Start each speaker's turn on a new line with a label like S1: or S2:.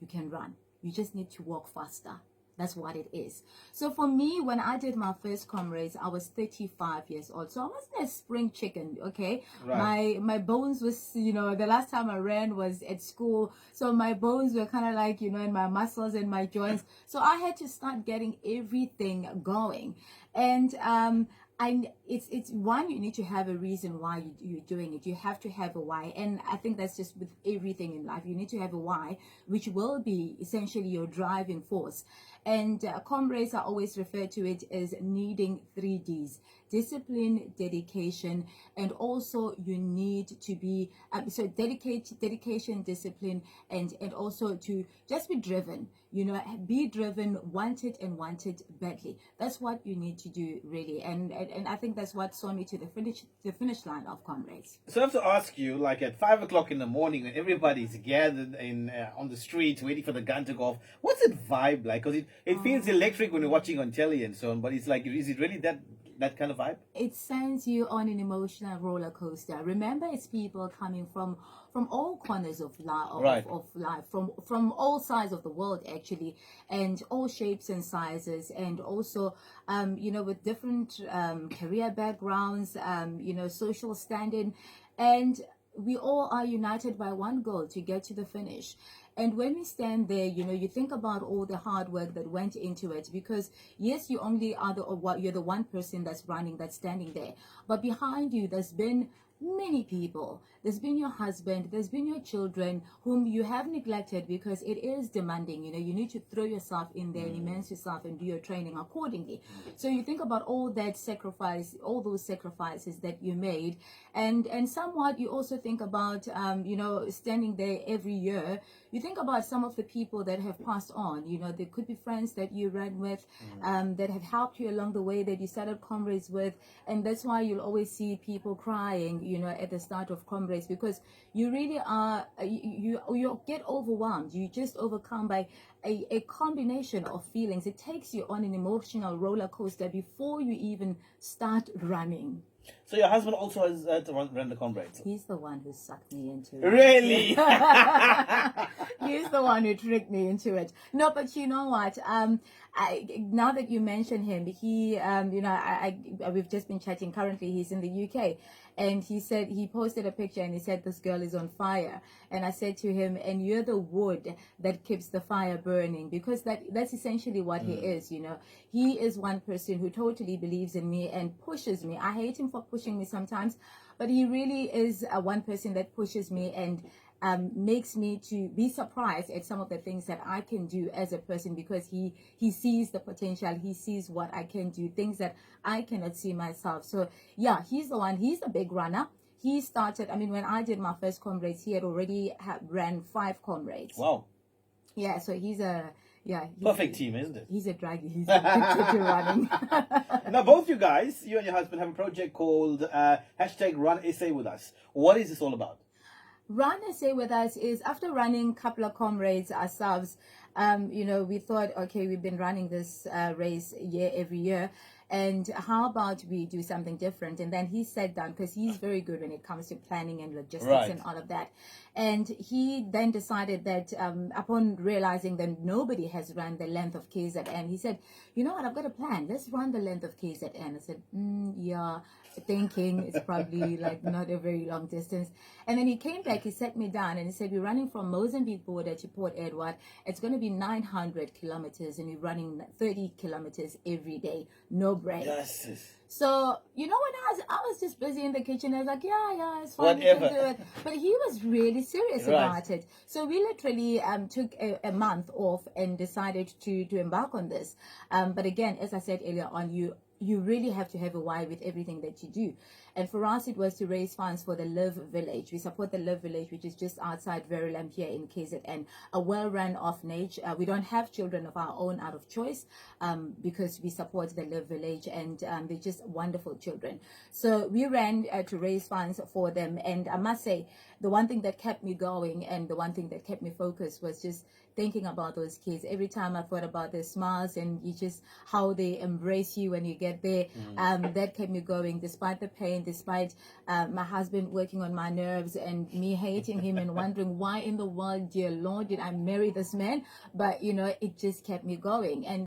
S1: you can run. You just need to walk faster. That's what it is. So for me, when I did my first Comrades, I was 35 years old. So I wasn't a spring chicken, okay?
S2: Right.
S1: My bones was, the last time I ran was at school. So my bones were kind of like, in my muscles and my joints. So I had to start getting everything going. And it's one, you need to have a reason why you're doing it. You have to have a why, and I think that's just with everything in life. You need to have a why, which will be essentially your driving force. And Comrades, I always refer to it as needing 3 Ds: discipline, dedication, and also you need to be dedication, discipline, and also to just be driven. Be driven, wanted badly. That's what you need to do, really. And I think that's what saw me to the finish line of Comrades.
S2: So I have to ask you, like at 5 o'clock in the morning, when everybody's gathered in on the street waiting for the gun to go off, what's that vibe like? Because it feels electric when you're watching on telly and so on. But it's like, is it really that kind of vibe?
S1: It sends you on an emotional roller coaster. Remember, it's people coming from all corners of life, from all sides of the world, actually, and all shapes and sizes, and also with different career backgrounds, social standing, and we all are united by one goal: to get to the finish. And when we stand there, you think about all the hard work that went into it, because yes, you only are you're the one person that's running, that's standing there, but behind you there's been many people. There's been your husband, there's been your children, whom you have neglected, because it is demanding. You need to throw yourself in there and immerse yourself and do your training accordingly. So you think about all that sacrifice, all those sacrifices that you made, and somewhat you also think about standing there every year. You think about some of the people that have passed on. There could be friends that you ran with, that have helped you along the way, that you started Comrades with, and that's why you'll always see people crying at the start of Comrades, because you really are, you get overwhelmed. You just overcome by a combination of feelings. It takes you on an emotional roller coaster before you even start running.
S2: So your husband also has to run the Comrades?
S1: He's the one who sucked me into it.
S2: Really?
S1: He's the one who tricked me into it. No, but you know what? Now that you mention him, he, we've just been chatting. Currently, he's in the UK. And he said, he posted a picture and he said, this girl is on fire. And I said to him, and you're the wood that keeps the fire burning, because that's essentially what he is. He is one person who totally believes in me and pushes me. I hate him for pushing me sometimes, but he really is one person that pushes me and makes me to be surprised at some of the things that I can do as a person, because he sees the potential, he sees what I can do, things that I cannot see myself. So yeah, he's the one. He's a big runner. He started, when I did my first Comrades, he had already ran 5 Comrades.
S2: Wow.
S1: Yeah, so he's
S2: perfect team, isn't it?
S1: He's a draggy. He's addicted to running.
S2: Now, both you guys, you and your husband, have a project called #RunSA with us. What is this all about?
S1: Run SA with us is, after running a couple of Comrades ourselves, we thought, okay, we've been running this race every year, and how about we do something different? And then he sat down, because he's very good when it comes to planning and logistics and all of that. And he then decided that upon realizing that nobody has run the length of KZN, he said, you know what, I've got a plan. Let's run the length of KZN. I said, yeah, thinking it's probably like not a very long distance. And then he came back, he sat me down and he said, we're running from Mozambique border to Port Edward. It's going to be 900 kilometers and we're running 30 kilometers every day, no break.
S2: Yes.
S1: So, when I was just busy in the kitchen, I was like, yeah, it's fine, we can do it. But he was really serious about it. So we literally took a month off and decided to embark on this. But again, as I said earlier on, you really have to have a why with everything that you do. And for us, it was to raise funds for the Live Village. We support the Live Village, which is just outside Verulam here in KZN, a well-run orphanage. We don't have children of our own out of choice, because we support the Live Village, and they're just wonderful children. So we ran to raise funds for them. And I must say, the one thing that kept me going and the one thing that kept me focused was just thinking about those kids. Every time I thought about their smiles and just how they embrace you when you get there, that kept me going, despite the pain, despite my husband working on my nerves and me hating him and wondering why in the world, dear Lord, did I marry this man? But you know, it just kept me going. And